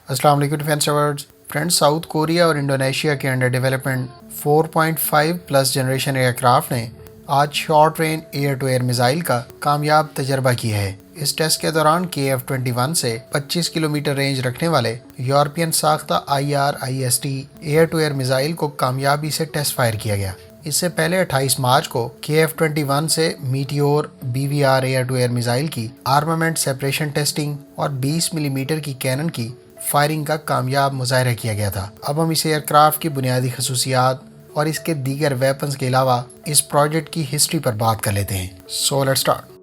अस्सलाम वालेकुम defence lovers. Friends, South Korea और इंडोनेशिया के under development 4.5 plus generation aircraft ने आज short range air to air missile का कामयाब तजर्बा किया है। इस टेस्ट के दौरान KF-21 से 25 किलोमीटर रेंज रखने वाले यूरोपियन साख्ता IRIS-T air to air missile को कामयाबी से टेस्ट फायर किया गया। इससे पहले 28 मार्च को KF-21 से Meteor BVR air to air missile की आर्मामेंट सेपरेशन टेस्टिंग और 20 मिलीमीटर की कैनन की फायरिंग का कामयाब मुजाहरा किया गया था। अब हम इस एयरक्राफ्ट की बुनियादी खसूसियात और इसके दीगर वेपन्स के अलावा इस प्रोजेक्ट की हिस्ट्री पर बात कर लेते हैं। So let's start.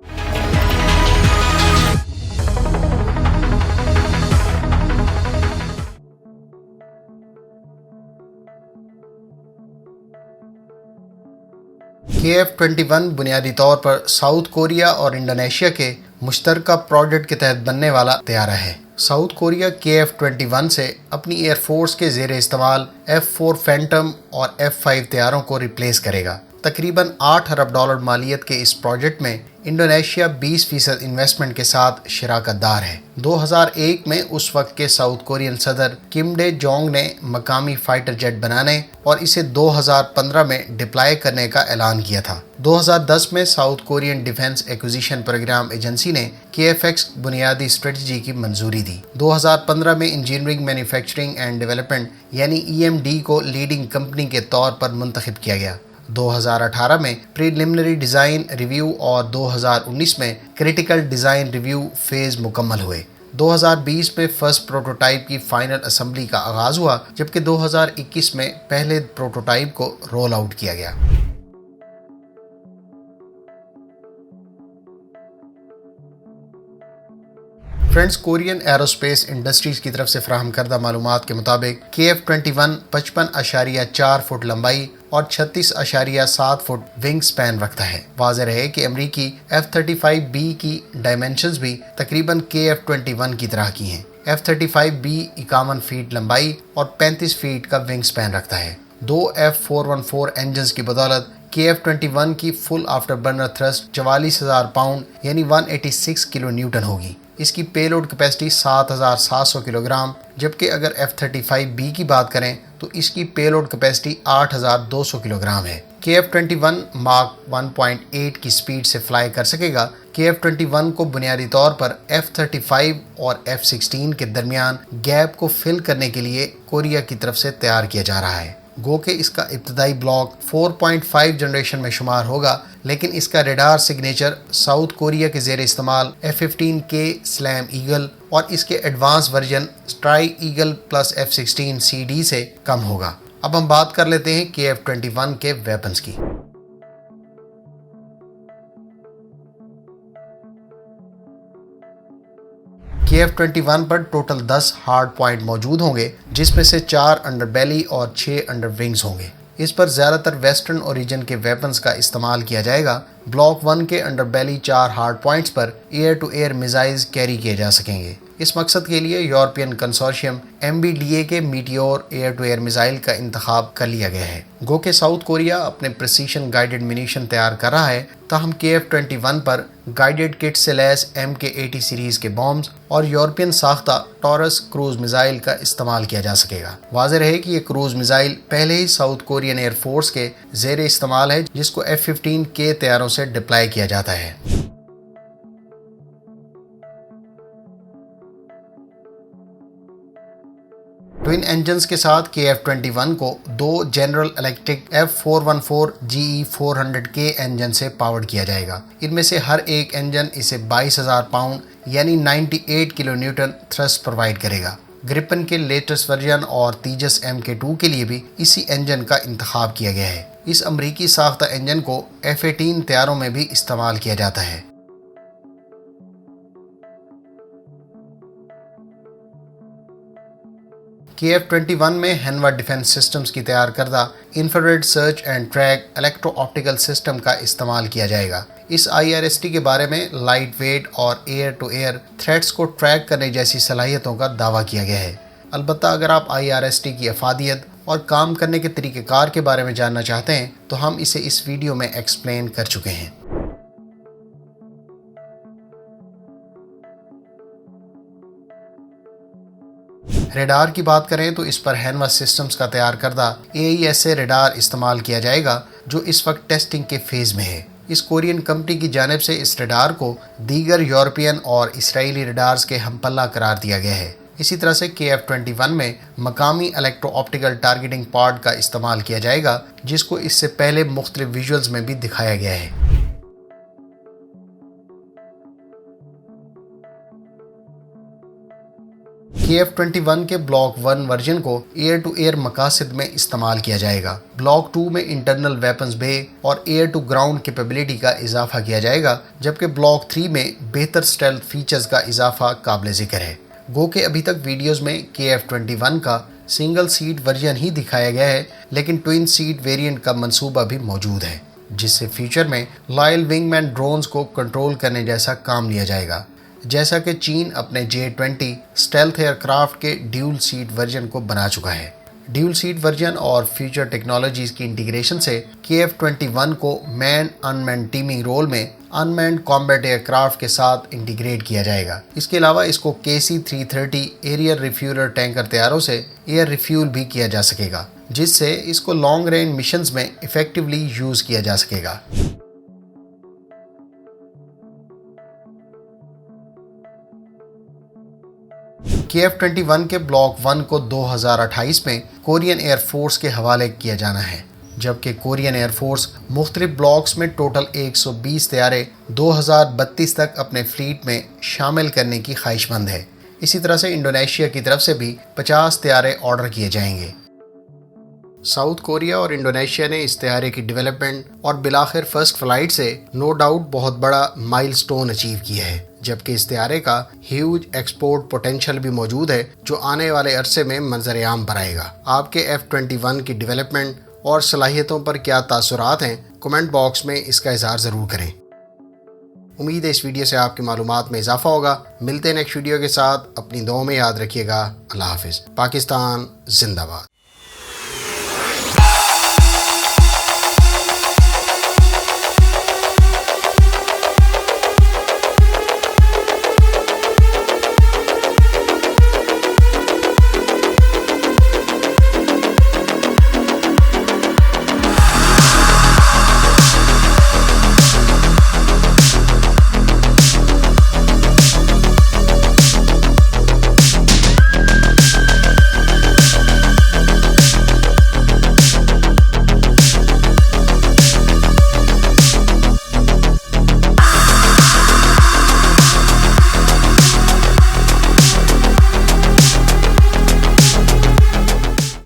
KF-21 बुनियादी तौर पर साउथ कोरिया और इंडोनेशिया के मुश्तरका प्रोजेक्ट के तहत बनने वाला तैयारा है। साउथ कोरिया KF-21 से अपनी एयरफोर्स के ज़ेर इस्तेमाल F-4 फैंटम और F-5 तैयारों को रिप्लेस करेगा। तकरीबन $8 अरब मालियत के इस प्रोजेक्ट में इंडोनेशिया 20% इन्वेस्टमेंट के साथ शराकतदार है। 2001 में उस वक्त के साउथ कोरियन सदर किम डे जोंग ने मकामी फाइटर जेट बनाने और इसे 2015 में डिप्लॉय करने का ऐलान किया था। 2010 में South Korean defence acquisition programme agency ने KFX बुनियादी स्ट्रेटजी की मंजूरी दी। 2015 में इंजीनियरिंग, मैन्युफैक्चरिंग एंड डेवलपमेंट यानी EMD को लीडिंग कंपनी के तौर पर मुंतखब किया गया। 2018 में प्रीलिमिनरी डिज़ाइन रिव्यू और 2019 में क्रिटिकल डिज़ाइन रिव्यू फेज़ मुकम्मल हुए। 2020 में फर्स्ट प्रोटोटाइप की फाइनल असेंबली का आगाज़ हुआ, जबकि 2021 में पहले प्रोटोटाइप को रोल आउट किया गया। फ्रेंड्स, कोरियन एरोस्पेस इंडस्ट्रीज की तरफ से फराहम करदा मालूमात के मुताबिक KF-21 55.4 फुट लंबाई और 36.7 फुट विंग स्पैन रखता है। वाज़ेह रहे कि अमरीकी F-35B की डायमेंशंस भी तकरीबन KF-21 की तरह की हैं। F-35B 51 फीट लंबाई और 35 फीट का विंग स्पैन रखता है। दो F-414 इंजन की बदौलत KF-21 की full after burner thrust 44,000 pound यानी 186 किलो न्यूटन होगी। इसकी पेलोड कैपेसिटी 7,700 किलोग्राम, जबकि अगर F-35B की बात करें तो इसकी पेलोड कैपेसिटी 8,200 किलोग्राम है। KF-21 मार्क 1.8 की स्पीड से फ्लाई कर सकेगा। KF-21 को बुनियादी तौर पर F-35 और F-16 के दरमियान गैप को फिल करने के लिए कोरिया की तरफ से तैयार किया जा रहा है। गो के इसका इब्तदाई ब्लॉक 4.5 जनरेशन में शुमार होगा, लेकिन इसका रेडार सिग्नेचर साउथ कोरिया के ज़ेर इस्तेमाल F-15K स्लैम ईगल और इसके advance version strike eagle plus F-16 CD से कम होगा। अब हम बात कर लेते हैं KF-21 के वेपन्स की। KF-21 पर टोटल 10 हार्ड पॉइंट मौजूद होंगे, जिसमें से 4 अंडर बेली और 6 अंडर विंग्स होंगे। इस पर ज़्यादातर वेस्टर्न ओरिजिन के वेपन्स का इस्तेमाल किया जाएगा। ब्लॉक 1 के अंडर बेली 4 हार्ड पॉइंट्स पर air to air missiles carry किए जा सकेंगे। इस मकसद के लिए यूरोपियन कंसोर्शियम MBDA के Meteor air to air missile का इंतखाब कर लिया गया है। गो के साउथ कोरिया अपने प्रिसीशन गाइडेड मिनीशन तैयार कर रहा है, ताहम KF-21 पर गाइडेड किट से लैस MK-80 सीरीज के बॉम्ब्स और यूरोपियन साख्ता टॉरस क्रूज मिसाइल का इस्तेमाल किया जा सकेगा। वाज़ेह रहे कि ये क्रूज मिसाइल पहले ही साउथ कोरियन एयरफोर्स के ज़ेर इस्तेमाल है, जिसको F-15K तैयारों से डिप्लॉय किया जाता है। ट्विन इंजन्स के साथ KF-21 को दो general electric F-414 GE-400K engine से पावर्ड किया जाएगा। इनमें से हर एक इंजन इसे 22,000 पाउंड यानी 98 किलो न्यूटन थ्रस्ट प्रोवाइड करेगा। ग्रिपन के लेटेस्ट वर्जन और तेजस MK2 के लिए भी इसी इंजन का इंतखाब किया गया है। इस अमरीकी साख्ता इंजन को F-18 तैयारों में भी इस्तेमाल किया जाता है। KF-21 में हैनवा डिफेंस सिस्टम्स की तैयार करदा infrared search and track electro optical system का इस्तेमाल किया जाएगा। इस IRST के बारे में लाइट वेट और एयर टू एयर थ्रेट्स को ट्रैक करने जैसी सलाहियतों का दावा किया गया है। अलबत्ता अगर आप IRST की अफादियत और काम करने के तरीक़ेकार के बारे में जानना चाहते हैं तो हम इसे इस वीडियो में एक्सप्लेन कर चुके हैं। रेडार की बात करें तो इस पर हैनवा सिस्टम्स का तैयार करदा AESA रेडार इस्तेमाल किया जाएगा, जो इस वक्त टेस्टिंग के फेज में है। इस कोरियन कंपनी की जानिब से इस रेडार को दीगर यूरोपियन और इसराइली रेडार्स के हमपल्ला करार दिया गया है। इसी तरह से KF-21 में मकामी इलेक्ट्रो ऑप्टिकल टारगेटिंग पार्ट का इस्तेमाल किया जाएगा, जिसको इससे पहले मुख्तलिफ विजुअल्स में भी दिखाया गया है। KF-21 के ब्लॉक 1 वर्जन को एयर टू एयर मकासद में इस्तेमाल किया जाएगा। ब्लॉक 2 में इंटरनल वेपन्स बे और एयर टू ग्राउंड कैपेबिलिटी का इजाफा किया जाएगा, जबकि ब्लॉक 3 में बेहतर स्टेल्थ फीचर्स का इजाफा काबिल जिक्र है। गो के अभी तक वीडियोस में KF-21 का सिंगल सीट वर्जन ही दिखाया गया है, लेकिन ट्विन सीट वेरिएंट का मंसूबा भी मौजूद है, जिससे फ्यूचर में लॉयल विंगमैन ड्रोन्स को कंट्रोल करने जैसा काम लिया जाएगा। जैसा कि चीन अपने J-20 स्टेल्थ एयरक्राफ्ट के ड्यूल सीट वर्जन को बना चुका है। ड्यूल सीट वर्जन और फ्यूचर टेक्नोलॉजीज की इंटीग्रेशन से KF-21 को मैन अनमैन टीमिंग रोल में अनमैन्ड कॉम्बैट एयरक्राफ्ट के साथ इंटीग्रेट किया जाएगा। इसके अलावा इसको KC-330 एरियर रिफ्यूलर टैंकर तैयारों से एयर रिफ्यूल भी किया जा सकेगा, जिससे इसको लॉन्ग रेंज मिशंस में इफेक्टिवली यूज किया जा सकेगा। KF-21 के ब्लॉक 1 को 2028 में कोरियन एयरफोर्स के हवाले किया जाना है, जबकि कोरियन एयरफोर्स मुख्तलिफ ब्लॉक्स में टोटल 120 तैयारे 2032 तक अपने फ्लीट में शामिल करने की ख्वाहिशमंद है। इसी तरह से इंडोनेशिया की तरफ से भी 50 तैयारे ऑर्डर किए जाएंगे। साउथ कोरिया और इंडोनेशिया ने इस तैयारे की डेवलपमेंट और बिलाखिर फर्स्ट फ्लाइट से नो डाउट बहुत बड़ा माइलस्टोन अचीव किया है, जबकि इस तैयारे का ह्यूज एक्सपोर्ट पोटेंशियल भी मौजूद है, जो आने वाले अरसे में मंजर आम पर आएगा। आपके F-21 की डेवलपमेंट और सलाहियतों पर क्या तासुरात हैं, कमेंट बॉक्स में इसका इजहार ज़रूर करें। उम्मीद है इस वीडियो से आपकी मालूमात में इजाफा होगा। मिलते हैं नेक्स्ट वीडियो के साथ। अपनी दुआ में याद रखिएगा। अल्लाह हाफिज़। पाकिस्तान जिंदाबाद।